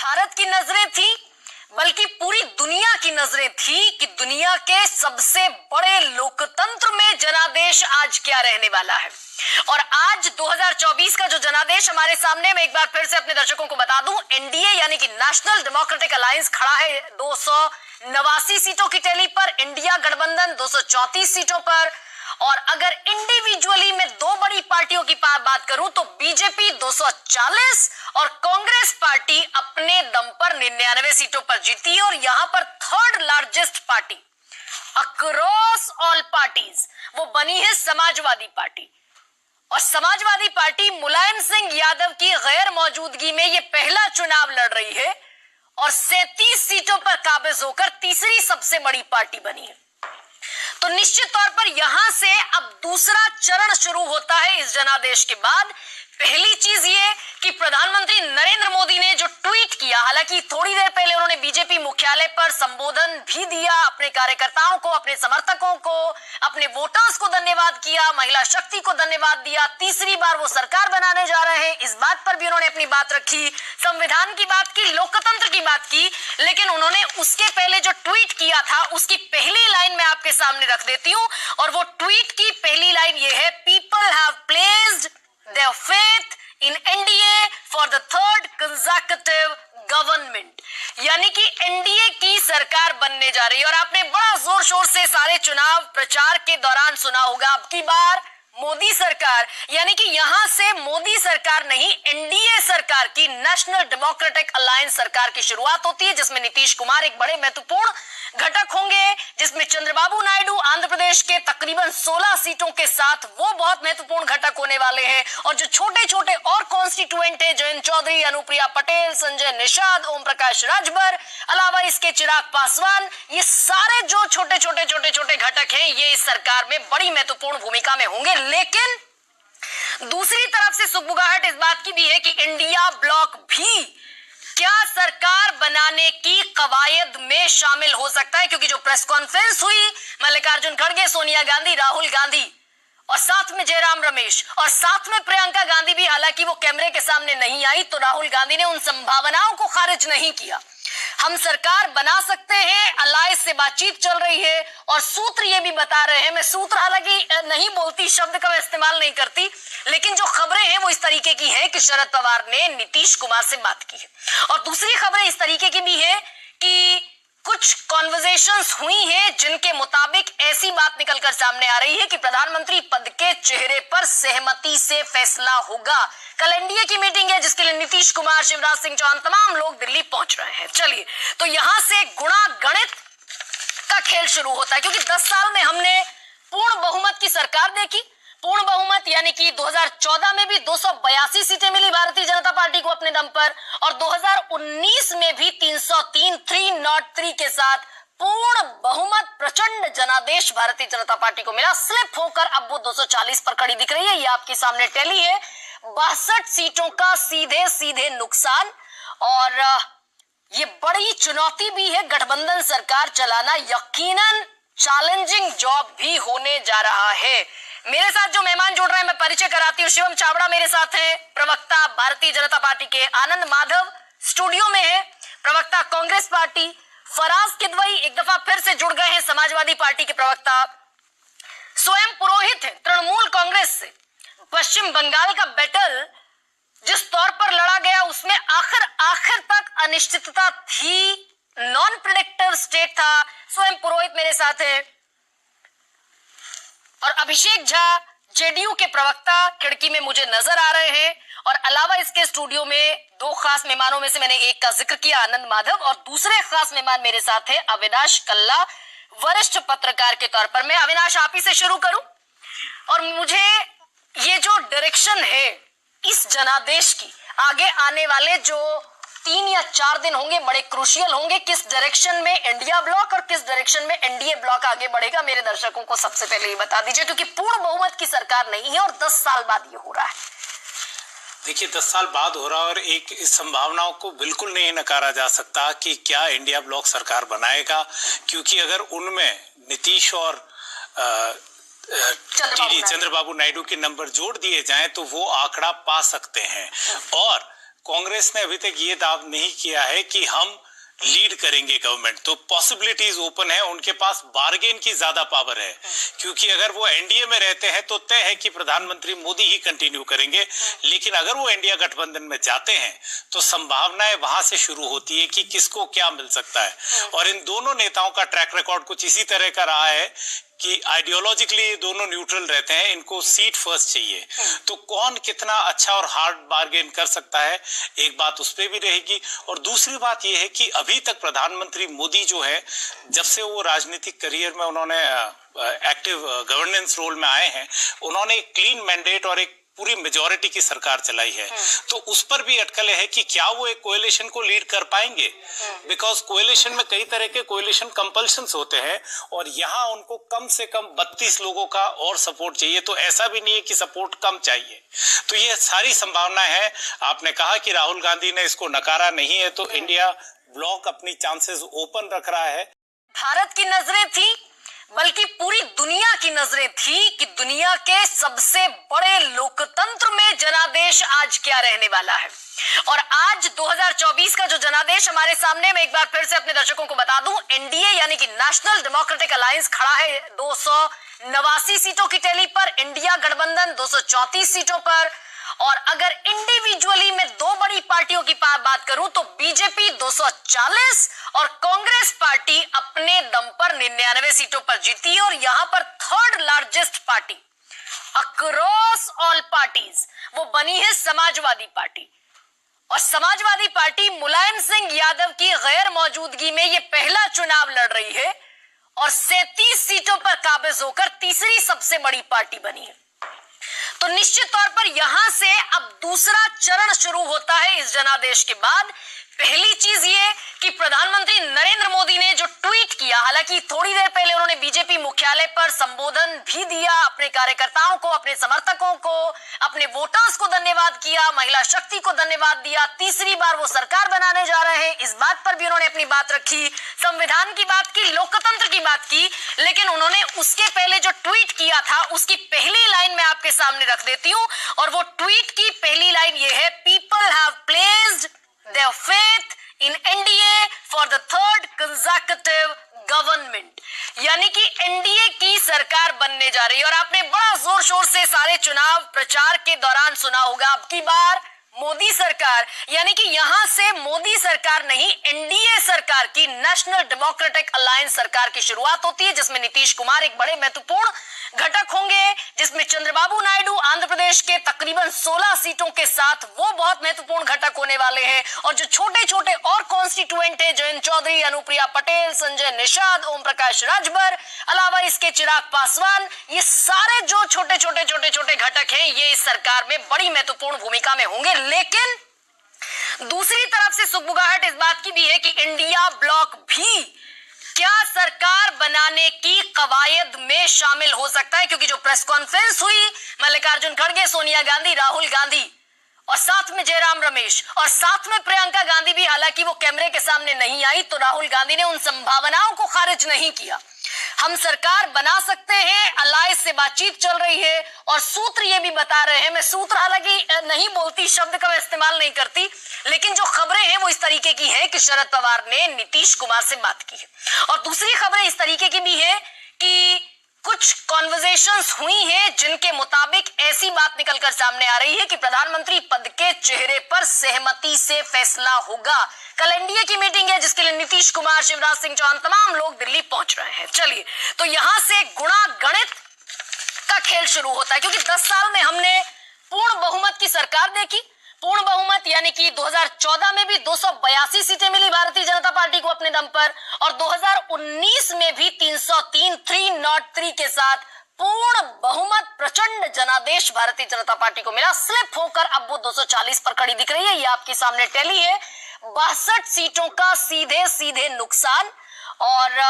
भारत की नजरें थी बल्कि पूरी दुनिया की नजरें थी कि दुनिया के सबसे बड़े लोकतंत्र में जनादेश आज क्या रहने वाला है। और आज 2024 का जो जनादेश हमारे सामने, मैं एक बार फिर से अपने दर्शकों को बता दूं, एनडीए यानी कि नेशनल डेमोक्रेटिक अलायंस खड़ा है 289 सीटों की टैली पर, इंडिया गठबंधन 234 सीटों पर। और अगर इंडिविजुअली मैं दो बड़ी पार्टियों की बात करूं तो बीजेपी 240 और कांग्रेस पार्टी अपने दम पर 99 सीटों पर जीती है। और यहां पर third largest party across all parties वो बनी है समाजवादी पार्टी। और समाजवादी पार्टी मुलायम सिंह यादव की गैर मौजूदगी में ये पहला चुनाव लड़ रही है और 37 सीटों पर काबिज होकर तीसरी सबसे बड़ी पार्टी बनी है। तो निश्चित तौर पर यहां से अब दूसरा चरण शुरू होता है इस जनादेश के बाद। पहली चीज ये कि प्रधानमंत्री नरेंद्र मोदी ने जो ट्वीट किया, हालांकि थोड़ी देर पहले उन्होंने बीजेपी मुख्यालय पर संबोधन भी दिया, अपने कार्यकर्ताओं को, अपने समर्थकों को, अपने वोटर्स को धन्यवाद किया, महिला शक्ति को धन्यवाद दिया। तीसरी बार वो सरकार बनाने जा रहे हैं, इस बात पर भी उन्होंने अपनी बात रखी, संविधान की बात की, लोकतंत्र की बात की। लेकिन उन्होंने उसके पहले जो ट्वीट किया था उसकी पहली लाइन मैं आपके सामने रख देती हूं। और वो ट्वीट की पहली लाइन ये है, people have placed their faith in NDA for the third consecutive government। यानी कि एनडीए की सरकार बनने जा रही है। और आपने बड़ा जोर शोर से सारे चुनाव प्रचार के दौरान सुना होगा, अब की बार मोदी सरकार, यानी कि यहां से मोदी सरकार नहीं, एनडीए सरकार की, नेशनल डेमोक्रेटिक अलायंस सरकार की शुरुआत होती है, जिसमें नीतीश कुमार एक बड़े महत्वपूर्ण घटक होंगे, जिसमें चंद्रबाबू नायडू आंध्र प्रदेश के तकरीबन 16 सीटों के साथ वो बहुत महत्वपूर्ण घटक होने वाले हैं। और जो छोटे छोटे और कॉन्स्टिट्यूएंट है, जयंत चौधरी, अनुप्रिया पटेल, संजय निषाद, ओम प्रकाश राजभर, अलावा इसके चिराग पासवान, ये सारे जो छोटे छोटे घटक हैं, ये इस सरकार में बड़ी महत्वपूर्ण भूमिका में होंगे। लेकिन दूसरी तरफ से सुगबुगाहट इस बात की भी है कि इंडिया ब्लॉक भी क्या सरकार बनाने की कवायद में शामिल हो सकता है, क्योंकि जो प्रेस कॉन्फ्रेंस हुई, मल्लिकार्जुन खड़गे, सोनिया गांधी, राहुल गांधी और साथ में जयराम रमेश और साथ में प्रियंका गांधी भी, हालांकि वो कैमरे के सामने नहीं आई, तो राहुल गांधी ने उन संभावनाओं को खारिज नहीं किया। हम सरकार बना सकते हैं, अलायंस से बातचीत चल रही है और सूत्र ये भी बता रहे हैं, मैं सूत्र हालांकि नहीं बोलती, शब्द का मैं इस्तेमाल नहीं करती, लेकिन जो खबरें हैं वो इस तरीके की हैं कि शरद पवार ने नीतीश कुमार से बात की है। और दूसरी खबरें इस तरीके की भी है कि कुछ कॉन्वर्सेशंस हुई हैं जिनके मुताबिक ऐसी बात निकलकर सामने आ रही है कि प्रधानमंत्री पद के चेहरे पर सहमति से फैसला होगा। कल एनडीए की मीटिंग है जिसके लिए नीतीश कुमार, शिवराज सिंह चौहान, तमाम लोग दिल्ली पहुंच रहे हैं। चलिए, तो यहां से गुणा गणित का खेल शुरू होता है, क्योंकि 10 साल में हमने पूर्ण बहुमत की सरकार देखी। पूर्ण बहुमत यानी कि 2014 में भी 282 सीटें मिली भारतीय जनता पार्टी को अपने दम पर, और 2019 में भी 303 के साथ पूर्ण बहुमत, प्रचंड जनादेश भारतीय जनता पार्टी को मिला। स्लिप होकर अब वो 240 पर खड़ी दिख रही है, ये आपके सामने टैली है। 62 सीटों का सीधे सीधे नुकसान। और ये बड़ी चुनौती भी है गठबंधन सरकार चलाना, यकीनन चैलेंजिंग जॉब भी होने जा रहा है। मेरे साथ जो मेहमान जुड़ रहे हैं मैं परिचय कराती हूँ। शिवम चावड़ा मेरे साथ हैं, प्रवक्ता भारतीय जनता पार्टी के। आनंद माधव स्टूडियो में है, प्रवक्ता कांग्रेस पार्टी। फराज किदवई एक दफा फिर से जुड़ गए हैं, समाजवादी पार्टी के प्रवक्ता। स्वयं पुरोहित है, तृणमूल कांग्रेस से। पश्चिम बंगाल का बैटल जिस तौर पर लड़ा गया उसमें आखिर तक अनिश्चितता थी, नॉन प्रेडिक्टिव स्टेट था। स्वयं पुरोहित मेरे साथ है। और अभिषेक झा जेडीयू के प्रवक्ता खिड़की में मुझे नजर आ रहे हैं। और अलावा इसके स्टूडियो में दो खास मेहमानों में से मैंने एक का जिक्र किया, आनंद माधव, और दूसरे खास मेहमान मेरे साथ है अविनाश कल्ला, वरिष्ठ पत्रकार के तौर पर। मैं अविनाश आप ही से शुरू करूं, और मुझे ये जो डायरेक्शन है इस जनादेश की, आगे आने वाले जो 3 या 4 दिन होंगे बड़े क्रूशियल होंगे। किस डायरेक्शन में इंडिया ब्लॉक और किस डायरेक्शन में एनडीए ब्लॉक आगे बढ़ेगा, मेरे दर्शकों को सबसे पहले ये बता दीजिए, क्योंकि पूर्ण बहुमत की सरकार नहीं है और 10 साल बाद ये हो रहा है। देखिए, 10 साल बाद हो रहा है और एक इस संभावनाओं को बिल्कुल नहीं नकारा जा सकता कि क्या इंडिया ब्लॉक सरकार बनाएगा, क्योंकि अगर उनमें नीतीश और चंद्रबाबू नायडू के नंबर जोड़ दिए जाएं तो वो आंकड़ा पा सकते हैं। और कांग्रेस ने अभी तक ये दाव नहीं किया है कि हम लीड करेंगे गवर्नमेंट, तो पॉसिबिलिटीज ओपन है, उनके पास बार्गेन की ज्यादा पावर है, क्योंकि अगर वो एनडीए में रहते हैं तो तय है कि प्रधानमंत्री मोदी ही कंटिन्यू करेंगे, लेकिन अगर वो इंडिया गठबंधन में जाते हैं तो संभावनाएं वहां से शुरू होती है कि किसको क्या मिल सकता है। और इन दोनों नेताओं का ट्रैक रिकॉर्ड कुछ इसी तरह का रहा है कि आइडियोलॉजिकली ये दोनों न्यूट्रल रहते हैं, इनको सीट फर्स्ट चाहिए, तो कौन कितना अच्छा और हार्ड बार्गेन कर सकता है, एक बात उस पर भी रहेगी। और दूसरी बात ये है कि अभी तक प्रधानमंत्री मोदी जो है, जब से वो राजनीतिक करियर में उन्होंने एक्टिव गवर्नेंस रोल में आए हैं, उन्होंने एक क्लीन मैंडेट और एक पूरी मेजॉरिटी की सरकार चलाई है, तो उस पर भी अटकलें है कि क्या वो एक कोएलिशन को लीड कर पाएंगे, बिकॉज कोएलिशन में कई तरह के कोएलिशन कंपल्शंस होते हैं और यहाँ उनको कम से कम 32 लोगों का और सपोर्ट चाहिए, तो ऐसा भी नहीं है कि सपोर्ट कम चाहिए। तो ये सारी संभावनाएं है। आपने कहा कि राहुल गांधी ने इसको नकारा नहीं है, तो इंडिया ब्लॉक अपनी चांसेस ओपन रख रहा है। भारत की नजरें थी, बल्कि पूरी दुनिया की नजरें थी कि दुनिया के सबसे बड़े लोकतंत्र में जनादेश आज क्या रहने वाला है। और आज 2024 का जो जनादेश हमारे सामने, मैं एक बार फिर से अपने दर्शकों को बता दूं, एनडीए यानी कि नेशनल डेमोक्रेटिक अलायंस खड़ा है 289 सीटों की टैली पर, इंडिया गठबंधन 234 सीटों पर। और अगर इंडिविजुअली मैं दो बड़ी पार्टियों की बात करूं तो बीजेपी 240 और कांग्रेस पार्टी अपने दम पर 99 सीटों पर जीती है। और यहां पर third largest party across all parties वो बनी है समाजवादी पार्टी। और समाजवादी पार्टी मुलायम सिंह यादव की गैर मौजूदगी में ये पहला चुनाव लड़ रही है और 37 सीटों पर काबिज होकर तीसरी सबसे बड़ी पार्टी बनी है। तो निश्चित तौर पर यहां से अब दूसरा चरण शुरू होता है इस जनादेश के बाद। पहली चीज ये कि प्रधानमंत्री नरेंद्र मोदी ने जो ट्वीट किया, हालांकि थोड़ी देर पहले उन्होंने बीजेपी मुख्यालय पर संबोधन भी दिया, अपने कार्यकर्ताओं को, अपने समर्थकों को, अपने वोटर्स को धन्यवाद किया, महिला शक्ति को धन्यवाद दिया, तीसरी बार वो सरकार बनाने जा रहे हैं, इस बात पर भी उन्होंने अपनी बात रखी, संविधान की बात की, लोकतंत्र की बात की। लेकिन उन्होंने उसके पहले जो ट्वीट किया था उसकी पहली लाइन मैं आपके सामने रख देती हूं, और वो ट्वीट की पहली लाइन ये है, people have placed their faith in NDA for the third consecutive government। यानी कि एनडीए की सरकार बनने जा रही है। और आपने बड़ा जोर शोर से सारे चुनाव प्रचार के दौरान सुना होगा, अब की बार मोदी सरकार, यानी कि यहां से मोदी सरकार नहीं, एनडीए सरकार की, नेशनल डेमोक्रेटिक अलायंस सरकार की शुरुआत होती है, जिसमें नीतीश कुमार एक बड़े महत्वपूर्ण घटक होंगे, जिसमें चंद्रबाबू नायडू आंध्र प्रदेश के तकरीबन 16 सीटों के साथ वो बहुत महत्वपूर्ण घटक होने वाले हैं। और जो छोटे छोटे और कॉन्स्टिट्यूएंट है, जयंत चौधरी, अनुप्रिया पटेल, संजय निषाद, ओम प्रकाश राजभर, अलावा इसके चिराग पासवान, ये सारे जो छोटे छोटे घटक हैं, ये इस सरकार में बड़ी महत्वपूर्ण भूमिका में होंगे। लेकिन दूसरी तरफ से सुगबुगाहट इस बात की भी है कि इंडिया ब्लॉक भी क्या सरकार बनाने की कवायद में शामिल हो सकता है, क्योंकि जो प्रेस कॉन्फ्रेंस हुई मल्लिकार्जुन खड़गे, सोनिया गांधी, राहुल गांधी और साथ में जयराम रमेश और साथ में प्रियंका गांधी भी, हालांकि वो कैमरे के सामने नहीं आई, तो राहुल गांधी ने उन संभावनाओं को खारिज नहीं किया। हम सरकार बना सकते हैं, अलायंस से बातचीत चल रही है और सूत्र ये भी बता रहे हैं, मैं सूत्र हालांकि नहीं बोलती, शब्द का मैं इस्तेमाल नहीं करती, लेकिन जो खबरें हैं वो इस तरीके की हैं कि शरद पवार ने नीतीश कुमार से बात की है। और दूसरी खबरें इस तरीके की भी है कि कुछ कॉन्वर्सेशंस हुई हैं जिनके मुताबिक ऐसी बात निकलकर सामने आ रही है कि प्रधानमंत्री पद के चेहरे पर सहमति से फैसला होगा। कल एनडीए की मीटिंग है जिसके लिए नीतीश कुमार, शिवराज सिंह चौहान, तमाम लोग दिल्ली पहुंच रहे हैं। चलिए, तो यहां से गुणा गणित का खेल शुरू होता है, क्योंकि 10 साल में हमने पूर्ण बहुमत की सरकार देखी। पूर्ण बहुमत यानी कि 2014 में भी 282 सीटें मिली भारतीय जनता पार्टी को अपने दम पर, और 2019 में भी 303 के साथ पूर्ण बहुमत, प्रचंड जनादेश भारतीय जनता पार्टी को मिला। स्लिप होकर अब वो 240 पर खड़ी दिख रही है, ये आपके सामने टैली है। 62 सीटों का सीधे सीधे नुकसान, और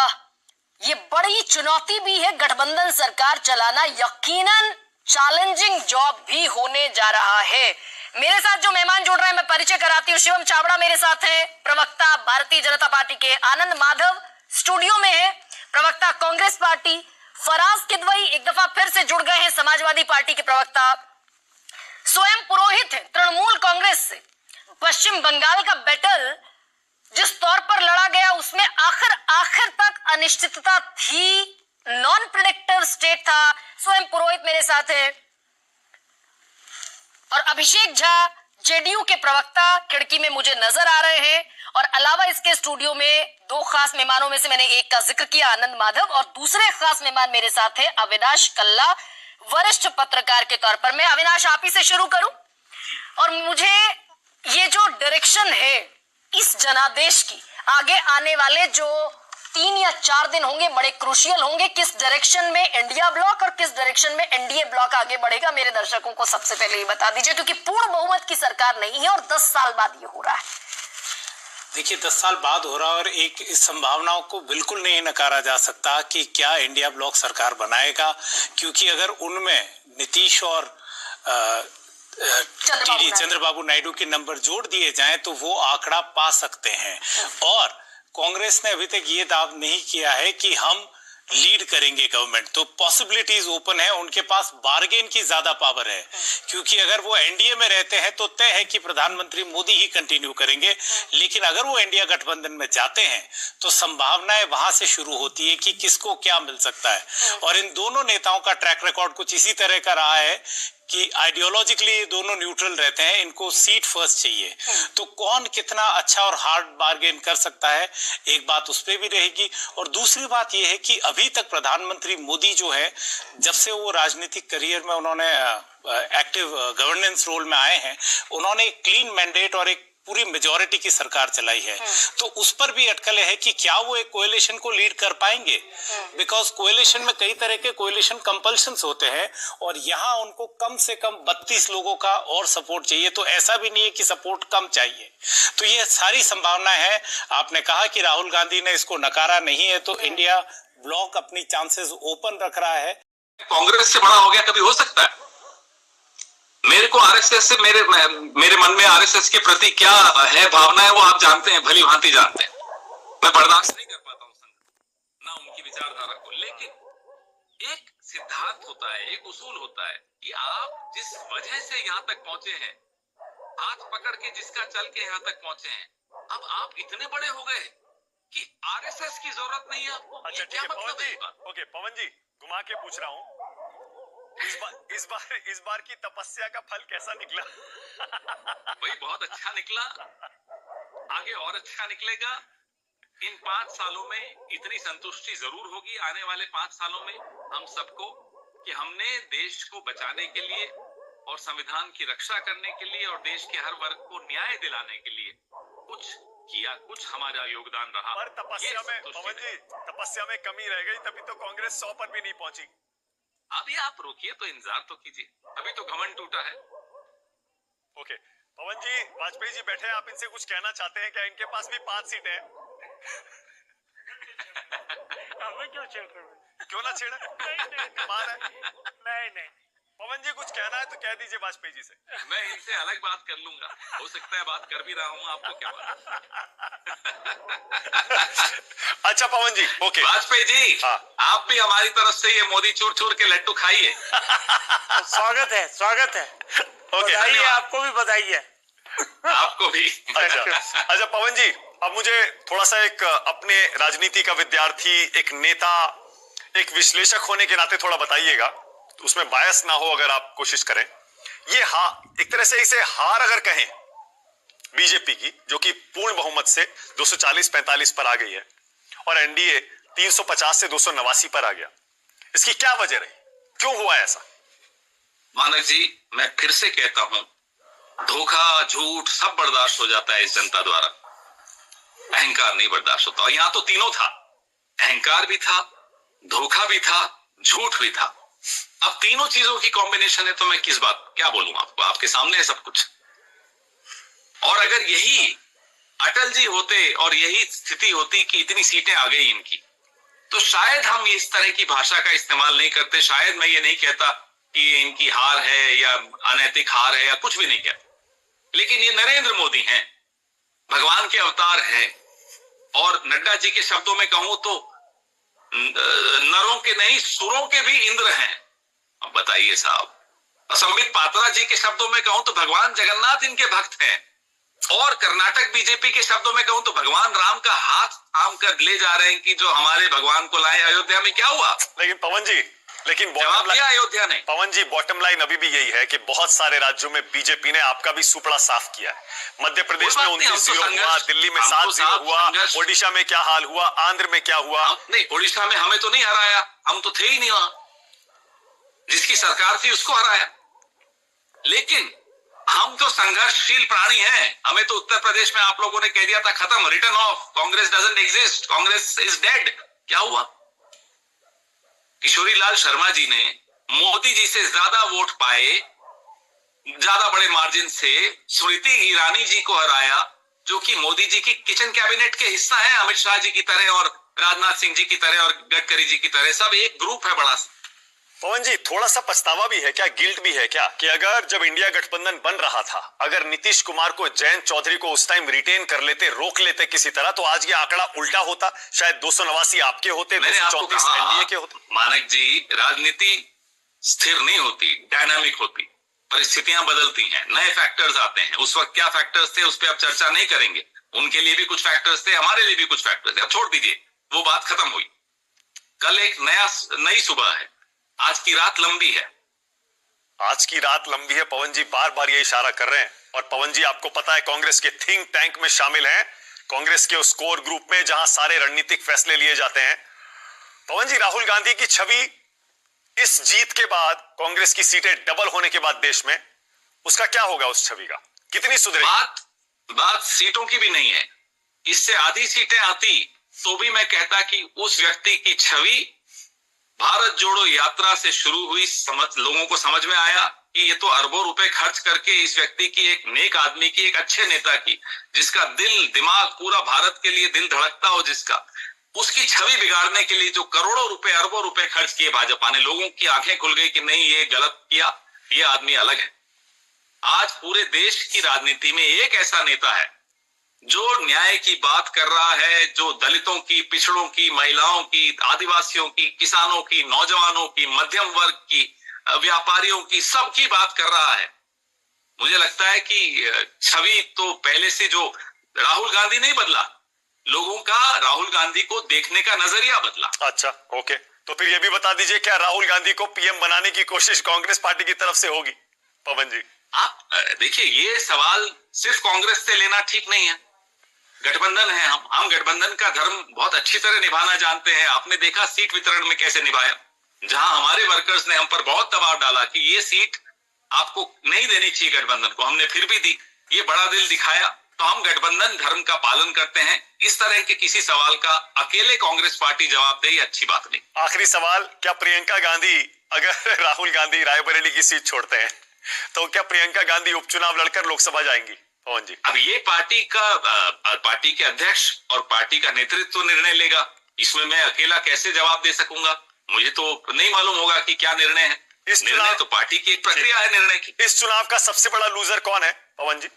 ये बड़ी चुनौती भी है गठबंधन सरकार चलाना, यकीनन चैलेंजिंग जॉब भी होने जा रहा है। मेरे साथ जो मेहमान जुड़ रहे हैं मैं परिचय कराती हूँ। शिवम चावड़ा मेरे साथ हैं, प्रवक्ता भारतीय जनता पार्टी के। आनंद माधव स्टूडियो में है, प्रवक्ता कांग्रेस पार्टी। फराज किदवई एक दफा फिर से जुड़ गए हैं, समाजवादी पार्टी के प्रवक्ता। स्वयं पुरोहित है तृणमूल कांग्रेस से। पश्चिम बंगाल का बैटल जिस तौर पर लड़ा गया उसमें आखिर तक अनिश्चितता थी, नॉन प्रेडिक्टिव स्टेट था। स्वयं पुरोहित मेरे साथ है और अभिषेक झा जेडीयू के प्रवक्ता खिड़की में मुझे नजर आ रहे हैं। और अलावा इसके स्टूडियो में दो खास मेहमानों में से मैंने एक का जिक्र किया, आनंद माधव, और दूसरे खास मेहमान मेरे साथ है अविनाश कल्ला, वरिष्ठ पत्रकार के तौर पर। मैं अविनाश आप ही से शुरू करूं और मुझे ये जो डायरेक्शन है इस जनादेश की, आगे आने वाले जो 3 या 4 दिन होंगे बड़े क्रूशियल होंगे। किस डायरेक्शन में इंडिया ब्लॉक और किस डायरेक्शन में एनडीए ब्लॉक आगे बढ़ेगा, मेरे दर्शकों को सबसे पहले ये बता दीजिए, क्योंकि पूर्ण बहुमत की सरकार नहीं है और 10 साल बाद ये हो रहा है। देखिए 10 साल बाद हो रहा है और एक इस संभावनाओं को बिल्कुल नहीं नकारा जा सकता कि क्या इंडिया ब्लॉक सरकार बनाएगा, क्योंकि अगर उनमें नीतीश और चंद्रबाबू नायडू के नंबर जोड़ दिए जाएं तो वो आंकड़ा पा सकते हैं। और कांग्रेस ने अभी तक ये दावा नहीं किया है कि हम लीड करेंगे गवर्नमेंट, तो पॉसिबिलिटीज ओपन है, उनके पास बार्गेन की ज्यादा पावर है, क्योंकि अगर वो एनडीए में रहते हैं तो तय है कि प्रधानमंत्री मोदी ही कंटिन्यू करेंगे, लेकिन अगर वो इंडिया गठबंधन में जाते हैं तो संभावनाएं वहां से शुरू होती है कि किसको क्या मिल सकता है। और इन दोनों नेताओं का ट्रैक रिकॉर्ड कुछ इसी तरह का रहा है कि आइडियोलॉजिकली ये दोनों न्यूट्रल रहते हैं, इनको सीट फर्स्ट चाहिए। तो कौन कितना अच्छा और हार्ड बार्गेन कर सकता है, एक बात उस पर भी रहेगी। और दूसरी बात ये है कि अभी तक प्रधानमंत्री मोदी जो है, जब से वो राजनीतिक करियर में उन्होंने एक्टिव गवर्नेंस रोल में आए हैं, उन्होंने एक क्लीन मैंडेट और एक पूरी मेजॉरिटी की सरकार चलाई है। तो उस पर भी अटकलें है कि क्या वो एक कोएलिशन को लीड कर पाएंगे, बिकॉज कोएलिशन में कई तरह के कोएलिशन कंपल्शंस होते हैं और यहाँ उनको कम से कम 32 लोगों का और सपोर्ट चाहिए, तो ऐसा भी नहीं है कि सपोर्ट कम चाहिए। तो ये सारी संभावनाएं है। आपने कहा कि राहुल गांधी ने इसको नकारा नहीं है, तो इंडिया ब्लॉक अपनी चांसेस ओपन रख रहा है। कांग्रेस से बड़ा हो गया कभी हो सकता है? मेरे को आरएसएस से मेरे मन में आरएसएस के प्रति क्या है भावना है वो आप जानते हैं, भली भांति जानते हैं। मैं बर्दाश्त नहीं कर पाता हूं संगठन, ना उनकी विचारधारा को। लेकिन एक सिद्धांत होता है, एक उसूल होता है कि आप जिस वजह से यहाँ तक पहुंचे हैं, हाथ पकड़ के जिसका चल के यहाँ तक पहुंचे हैं, अब आप इतने बड़े हो गए कि आरएसएस की जरूरत नहीं है आपको। अच्छा ठीक है पवन जी, ओके पवन जी, घुमा के पूछ रहा हूँ, इस बार की तपस्या का फल कैसा निकला? भाई बहुत अच्छा निकला, आगे और अच्छा निकलेगा। इन 5 सालों में इतनी संतुष्टि जरूर होगी आने वाले 5 सालों में हम सबको कि हमने देश को बचाने के लिए और संविधान की रक्षा करने के लिए और देश के हर वर्ग को न्याय दिलाने के लिए कुछ किया, कुछ हमारा योगदान रहा। पर तपस्या में पवन जी, तपस्या में कमी रह गई, तभी तो कांग्रेस 100 पर भी नहीं पहुंची। अभी आप रोकिए तो इंतजार तो कीजिए, अभी तो घमंड टूटा है। ओके पवन जी, वाजपेयी जी बैठे हैं, आप इनसे कुछ कहना चाहते हैं क्या? इनके पास भी 5 सीटें हैं। हमें क्यों छेड़ रहे हो? क्यों ना छेड़ा, कमाल है। नहीं पवन जी कुछ कहना है तो कह दीजिए वाजपेयी जी से। मैं इनसे अलग बात कर लूंगा, हो सकता है बात कर भी रहा हूँ, आपको क्या बात। अच्छा पवन जी, ओके वाजपेयी जी, हाँ। आप भी हमारी तरफ से ये मोदी चूर चूर के लड्डू खाइए। स्वागत है, स्वागत है। बधाई, आपको भी बधाई है। आपको भी। अच्छा पवन जी, अब मुझे थोड़ा सा एक अपने राजनीति का विद्यार्थी, एक नेता, एक विश्लेषक होने के नाते थोड़ा बताइएगा, उसमें बायस ना हो अगर आप कोशिश करें। ये एक तरह से इसे हार अगर कहें बीजेपी की, जो कि पूर्ण बहुमत से 240-45 पर आ गई है और एनडीए 350 से 289 पर आ गया, इसकी क्या वजह रही, क्यों हुआ ऐसा? मानक जी, मैं फिर से कहता हूं, धोखा झूठ सब बर्दाश्त हो जाता है इस जनता द्वारा, अहंकार नहीं बर्दाश्त होता। और यहां तो तीनों था, अहंकार भी था, धोखा भी था, झूठ भी था। अब तीनों चीजों की कॉम्बिनेशन है, तो मैं किस बात क्या बोलूं आपको, आपके सामने है सब कुछ। और अगर यही अटल जी होते और यही स्थिति होती कि इतनी सीटें आ गई इनकी, तो शायद हम इस तरह की भाषा का इस्तेमाल नहीं करते। शायद मैं ये नहीं कहता कि ये इनकी हार है या अनैतिक हार है या कुछ भी नहीं कहता। लेकिन ये नरेंद्र मोदी हैं, भगवान के अवतार हैं, और नड्डा जी के शब्दों में कहूं तो नरों के नहीं सुरों के भी इंद्र हैं। अब बताइए साहब, संबित पात्रा जी के शब्दों में कहूं तो भगवान जगन्नाथ इनके भक्त हैं। और कर्नाटक बीजेपी के शब्दों में कहूं तो भगवान राम का हाथ थाम कर ले जा रहे हैं कि जो हमारे भगवान को लाए अयोध्या में। क्या हुआ? लेकिन पवन जी, लेकिन जवाब दिया अयोध्या ने। पवन जी, बॉटम लाइन अभी भी यही है कि बहुत सारे राज्यों में बीजेपी ने आपका भी सुपड़ा साफ किया है। मध्य प्रदेश में 29-0 हुआ, दिल्ली में 7-0 हुआ, ओडिशा में क्या हाल हुआ, आंध्र में क्या हुआ? नहीं, ओडिशा में हमें तो नहीं हराया, हम तो थे ही नहीं वहां, जिसकी सरकार थी उसको हराया। लेकिन हम तो संघर्षशील प्राणी हैं। हमें तो उत्तर प्रदेश में आप लोगों ने कह दिया था खत्म, return of, Congress doesn't exist, Congress is dead. क्या हुआ? किशोरी लाल शर्मा जी ने मोदी जी से ज्यादा वोट पाए, ज्यादा बड़े मार्जिन से स्मृति ईरानी जी को हराया, जो कि मोदी जी की किचन कैबिनेट के हिस्सा है, अमित शाह जी की तरह और राजनाथ सिंह जी की तरह और गडकरी जी की तरह, सब एक ग्रुप है बड़ा सा। पवन जी, थोड़ा सा पछतावा भी है क्या, गिल्ट भी है क्या, कि अगर जब इंडिया गठबंधन बन रहा था, अगर नीतीश कुमार को, जयंत चौधरी को उस टाइम रिटेन कर लेते, रोक लेते किसी तरह, तो आज ये आंकड़ा उल्टा होता, शायद 289 आपके होते, 234 एनडीए के होते। मानक जी, राजनीति स्थिर नहीं होती, डायनामिक होती, परिस्थितियां बदलती हैं, नए फैक्टर्स आते हैं। उस वक्त क्या फैक्टर्स थे उस पर अब चर्चा नहीं करेंगे। उनके लिए भी कुछ फैक्टर्स थे, हमारे लिए भी कुछ फैक्टर्स थे, अब छोड़ दीजिए, वो बात खत्म हुई। कल एक नई सुबह है, आज की रात लंबी है। आज की रात लंबी है, पवन जी बार बार ये इशारा कर रहे हैं। और पवन जी, आपको पता है कांग्रेस के थिंक टैंक में शामिल हैं, कांग्रेस के उस कोर ग्रुप में जहां सारे रणनीतिक फैसले लिए जाते हैं। पवन जी, राहुल गांधी की छवि इस जीत के बाद, कांग्रेस की सीटें डबल होने के बाद देश में, उसका क्या होगा, उस छवि का कितनी सुधरेगी? बात सीटों की भी नहीं है, इससे आधी सीटें आती तो भी मैं कहता कि उस व्यक्ति की छवि भारत जोड़ो यात्रा से शुरू हुई, लोगों को समझ में आया कि ये तो अरबों रुपए खर्च करके इस व्यक्ति की, एक नेक आदमी की, एक अच्छे नेता की, जिसका दिल दिमाग पूरा भारत के लिए दिल धड़कता हो, जिसका, उसकी छवि बिगाड़ने के लिए जो करोड़ों रुपए, अरबों रुपए खर्च किए भाजपा ने, लोगों की आंखें खुल गई कि नहीं, ये गलत किया, ये आदमी अलग है। आज पूरे देश की राजनीति में एक ऐसा नेता है जो न्याय की बात कर रहा है, जो दलितों की, पिछड़ों की, महिलाओं की, आदिवासियों की, किसानों की, नौजवानों की, मध्यम वर्ग की, व्यापारियों की, सबकी बात कर रहा है। मुझे लगता है कि छवि तो पहले से, जो राहुल गांधी नहीं बदला, लोगों का राहुल गांधी को देखने का नजरिया बदला। अच्छा, ओके, तो फिर ये भी बता दीजिए, क्या राहुल गांधी को पीएम बनाने की कोशिश कांग्रेस पार्टी की तरफ से होगी? पवन जी, आप देखिए, ये सवाल सिर्फ कांग्रेस से लेना ठीक नहीं है। गठबंधन है, हम गठबंधन का धर्म बहुत अच्छी तरह निभाना जानते हैं। आपने देखा सीट वितरण में कैसे निभाया, जहां हमारे वर्कर्स ने हम पर बहुत दबाव डाला कि ये सीट आपको नहीं देनी चाहिए गठबंधन को, हमने फिर भी दी, ये बड़ा दिल दिखाया। तो हम गठबंधन धर्म का पालन करते हैं। इस तरह के किसी सवाल का अकेले कांग्रेस पार्टी जवाब दे, ये अच्छी बात नहीं। आखिरी सवाल, क्या प्रियंका गांधी, अगर राहुल गांधी रायबरेली की सीट छोड़ते हैं, तो क्या प्रियंका गांधी उपचुनाव लड़कर लोकसभा जाएंगी? पवन जी, अब ये पार्टी के अध्यक्ष और पार्टी का नेतृत्व निर्णय लेगा, इसमें मैं अकेला कैसे जवाब दे सकूंगा? मुझे तो नहीं मालूम होगा कि क्या निर्णय है। इस निर्णय तो पार्टी की एक प्रक्रिया है निर्णय की। इस चुनाव का सबसे बड़ा लूजर कौन है पवन जी?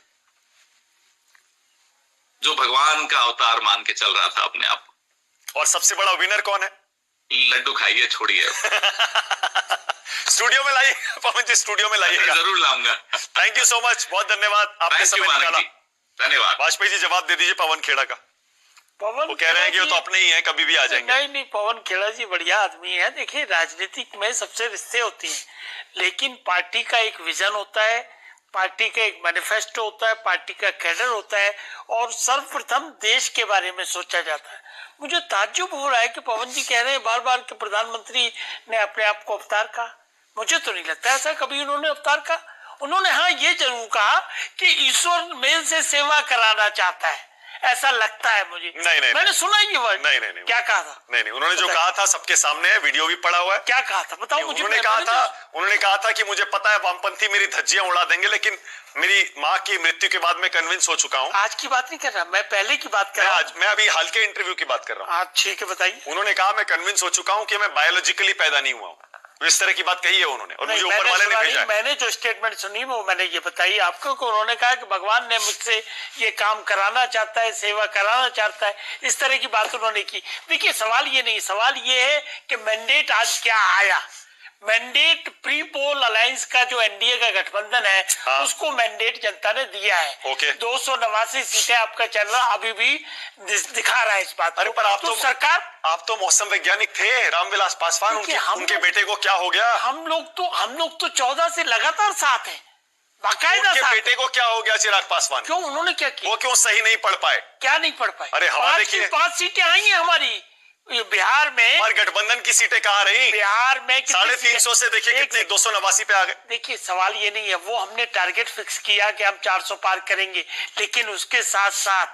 जो भगवान का अवतार मान के चल रहा था अपने आप। और सबसे बड़ा विनर कौन है? लड्डू खाइए, छोड़िए। स्टूडियो में लाइए पवन जी, स्टूडियो में लाइएगा। जरूर लाऊंगा। थैंक यू सो मच, बहुत धन्यवाद, आपने समय निकाला। धन्यवाद। वाजपेयी जी, जवाब दे दीजिए पवन खेड़ा का। पवन, वो कह रहे हैं कि वो तो अपने ही हैं, कभी भी आ जाएंगे। नहीं, पवन खेड़ा जी बढ़िया आदमी है। देखिए, राजनीतिक में सबसे रिश्ते होती हैं, लेकिन पार्टी का एक विजन होता है, पार्टी का एक मैनिफेस्टो होता है, पार्टी का कैडर होता है, और सर्वप्रथम देश के बारे में सोचा जाता है। मुझे ताज्जुब हो रहा है कि पवन जी कह रहे हैं बार बार कि प्रधानमंत्री ने अपने आप को अवतार कहा। मुझे तो नहीं लगता ऐसा कभी उन्होंने अवतार कहा। उन्होंने हाँ ये जरूर कहा कि ईश्वर मेल से सेवा कराना चाहता है, ऐसा लगता है मुझे। नहीं, मैंने सुना ये वर्ड। नहीं, क्या कहा था? नहीं, उन्होंने जो कहा था सबके सामने है, वीडियो भी पड़ा हुआ है। क्या कहा था बताओ मुझे। उन्होंने कहा था कि मुझे पता है वामपंथी मेरी धज्जियां उड़ा देंगे, लेकिन मेरी माँ की मृत्यु के बाद मैं कन्विंस हो चुका हूँ। आज की बात नहीं कर रहा, मैं पहले की बात कर रहा हूँ। मैं अभी हाल के इंटरव्यू की बात कर रहा हूँ। ठीक है, बताइए। उन्होंने कहा मैं कन्विंस हो चुका हूँ कि मैं बायोलॉजिकली पैदा नहीं हुआ हूँ। इस तरह की बात कही है उन्होंने, और मुझे ऊपर वाले ने भेजा। मैंने जो स्टेटमेंट सुनी वो मैंने ये बताई आपको कि उन्होंने कहा कि भगवान ने मुझसे ये काम कराना चाहता है, सेवा कराना चाहता है, इस तरह की बात उन्होंने की। देखिए, सवाल ये नहीं, सवाल ये है कि मैंडेट आज क्या आया। मैंडेट प्री पोल अलायंस का जो एनडीए का गठबंधन है, हाँ। उसको मैंडेट जनता ने दिया है। ओके। 289 सीटें आपका चैनल अभी भी दिखा रहा है इस बात। अरे पर आप तो सरकार, आप तो मौसम वैज्ञानिक थे, रामविलास पासवान, उनके बेटे को क्या हो गया? हम लोग तो 14 से लगातार साथ हैं, बाकायदा उनके साथ। बेटे को क्या हो गया चिराग पासवान? क्यों, उन्होंने क्या किया? वो क्यों सही नहीं पढ़ पाए? क्या नहीं पढ़ पाए? अरे हवा देखिए, 5 सीटें आई हैं हमारी बिहार में। और गठबंधन की सीटें कहाँ रही? बिहार में 350 से देखिए कितने 289 पे आ गए। देखिए, सवाल ये नहीं है, वो हमने टारगेट फिक्स किया कि हम 400 पार करेंगे, लेकिन उसके साथ साथ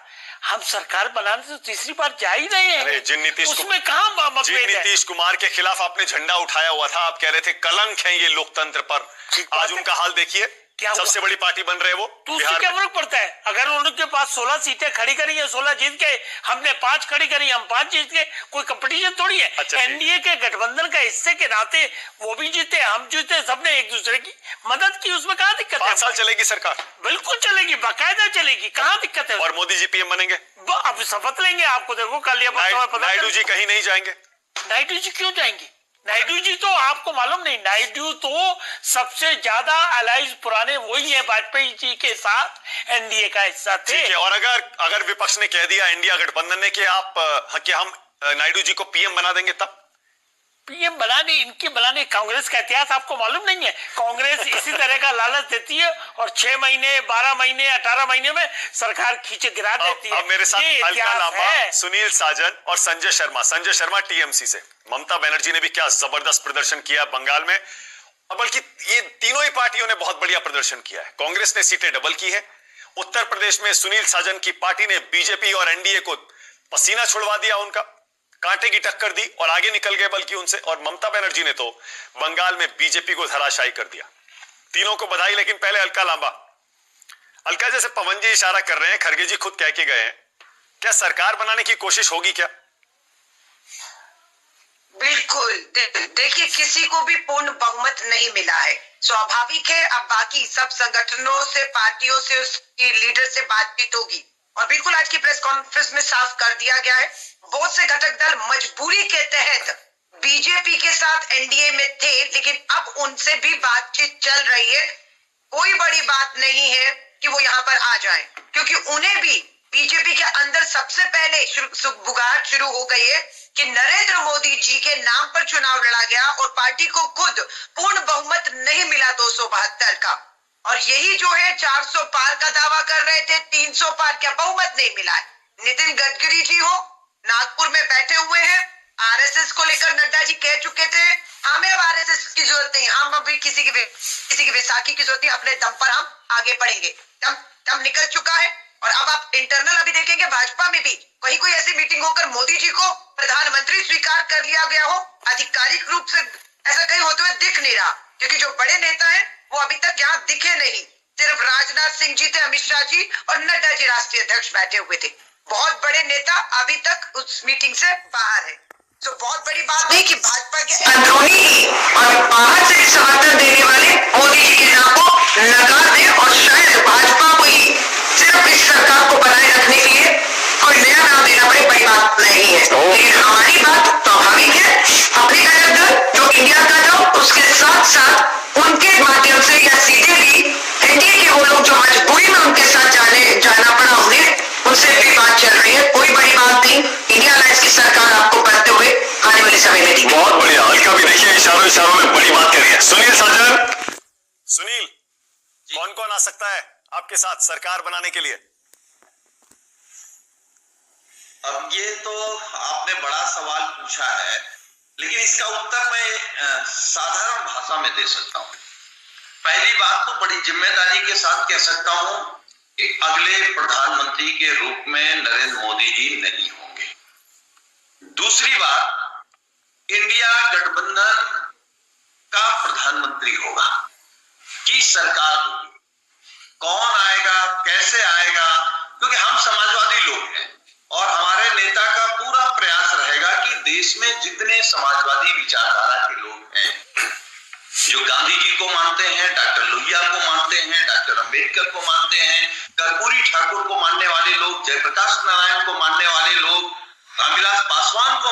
हम सरकार बनाने से तीसरी बार जा ही रहे हैं। अरे उसमें कहाँ मतभेद है? नीतीश कुमार के खिलाफ आपने झंडा उठाया हुआ था, आप कह रहे थे कलंक है ये लोकतंत्र पर। आज उनका हाल देखिए, सबसे बड़ी पार्टी बन रहे वो। तो उससे क्या फर्क पड़ता है? अगर उनके पास 16 सीटें खड़ी करी है, 16 जीत गए, हमने 5 खड़ी करी, हम 5 जीत गए, कोई कंपटीशन थोड़ी है। अच्छा, एनडीए के गठबंधन का हिस्से के नाते वो भी जीते, हम जीते, सबने एक दूसरे की मदद की, उसमें कहाँ दिक्कत है? 5 साल चलेगी सरकार? बिल्कुल चलेगी, बाकायदा चलेगी, कहाँ दिक्कत है? और मोदी जी पीएम बनेंगे? अब शपथ लेंगे, आपको देखो कल या परसों में पता नायडू जी कहीं नहीं जाएंगे? नायडू जी क्यों जाएंगे? नायडू जी तो आपको मालूम नहीं, नायडू तो सबसे ज्यादा अलाइज पुराने वही है वाजपेयी जी के साथ, एनडीए का हिस्सा थे। ठीक है, और अगर विपक्ष ने कह दिया, इंडिया गठबंधन ने, कि हम नायडू जी को पीएम बना देंगे, तब? पीएम बनाने, इनके बनाने, कांग्रेस का इतिहास आपको मालूम नहीं है? कांग्रेस इसी तरह का लालच देती है और 6 महीने, 12 महीने, 18 महीने में सरकार खींचे गिरा देती है। अब मेरे साथ ये हल्का इतिहास लांबा, है। सुनील साजन और संजय शर्मा टीएमसी से। ममता बनर्जी ने भी क्या जबरदस्त प्रदर्शन किया बंगाल में, बल्कि ये तीनों ही पार्टियों ने बहुत बढ़िया प्रदर्शन किया है। कांग्रेस ने सीटें डबल की है। उत्तर प्रदेश में सुनील साजन की पार्टी ने बीजेपी और एनडीए को पसीना छुड़वा दिया, उनका कांटे की टक्कर दी और आगे निकल गए बल्कि उनसे। और ममता बनर्जी ने तो बंगाल में बीजेपी को धराशायी कर दिया। तीनों को बधाई। लेकिन पहले हल्का लांबा, हल्का जैसे पवन जी इशारा कर रहे हैं, खड़गे जी खुद कह के गए हैं, क्या सरकार बनाने की कोशिश होगी क्या? बिल्कुल। देखिए, किसी को भी पूर्ण बहुमत नहीं मिला है, स्वाभाविक है। अब बाकी सब संगठनों से, पार्टियों से, उसकी लीडर से बातचीत होगी। और बिल्कुल आज की प्रेस कॉन्फ्रेंस में साफ कर दिया गया है, बहुत से घटक दल मजबूरी के तहत बीजेपी के साथ एनडीए में थे, लेकिन अब उनसे भी बातचीत चल रही है। कोई बड़ी बात नहीं है कि वो यहाँ पर आ जाएं, क्योंकि उन्हें भी बीजेपी के अंदर सबसे पहले सुगबुगाहट शुरू हो गई है कि नरेंद्र मोदी जी के नाम पर चुनाव लड़ा गया और पार्टी को खुद पूर्ण बहुमत नहीं मिला 272 का। और यही जो है 400 पार का दावा कर रहे थे, 300 पार क्या बहुमत नहीं मिला है। नितिन गडकरी जी हो, नागपुर में बैठे हुए हैं, आरएसएस को लेकर नड्डा जी कह चुके थे, हमें अब आरएसएस की जरूरत नहीं, हम अभी किसी की विसाखी की जरूरत नहीं, अपने दम पर हम आगे बढ़ेंगे। दम निकल चुका है। और अब आप इंटरनल अभी देखेंगे भाजपा में भी कहीं कोई ऐसी मीटिंग होकर मोदी जी को प्रधानमंत्री स्वीकार कर लिया गया हो, आधिकारिक रूप से ऐसा कहीं होते हुए दिख नहीं रहा, क्योंकि जो बड़े नेता हैं वो अभी तक यहाँ दिखे नहीं। सिर्फ राजनाथ सिंह जी थे, अमित शाह जी और नड्डा जी राष्ट्रीय अध्यक्ष बैठे हुए थे। बहुत बड़े नेता अभी तक उस मीटिंग से बाहर है। तो बहुत बड़ी बात नहीं कि भाजपा के अंदरूनी ही और बाहर से समर्थन देने वाले मोदी जी के नाम को लगा दे और शायद भाजपा को ही सिर्फ इस सरकार को बनाए रखने के लिए कोई नया नाम देना पड़े, बड़ी बात नहीं है। लेकिन हमारी बात स्वाभाविक है, अपने घटक दल जो इंडिया का जो, उसके साथ साथ उनके माध्यम से या सीधे भी एनडीए के वो लोग जो मजबूरी में उनके साथ जाना पड़ा उन्हें, उनसे भी बात चल रही है। कोई बड़ी बात नहीं, इंडिया अलायंस की सरकार आपको करते हुए आने वाले समय में दिखेगी। बहुत बढ़िया, हल्का भी देखिए इशारों में बड़ी बात करी है। सुनील साजन, सुनील, कौन कौन आ सकता है आपके साथ सरकार बनाने के लिए? अब ये तो आपने बड़ा सवाल पूछा है, लेकिन इसका उत्तर मैं साधारण भाषा में दे सकता हूं। पहली बात तो बड़ी जिम्मेदारी के साथ कह सकता हूं कि अगले प्रधानमंत्री के रूप में नरेंद्र मोदी जी नहीं होंगे। दूसरी बात, इंडिया गठबंधन का प्रधानमंत्री होगा, की सरकार होगी। कौन आएगा, कैसे आएगा, क्योंकि हम समाजवादी लोग हैं और हमारे नेता का पूरा प्रयास रहेगा कि देश में जितने समाजवादी विचारधारा के लोग हैं, जो गांधी जी को मानते हैं, डॉक्टर लोहिया को मानते हैं, डॉक्टर अंबेडकर को मानते हैं, कर्पूरी ठाकुर को मानने वाले लोग, जयप्रकाश नारायण को मानने वाले लोग, रामविलास पासवान को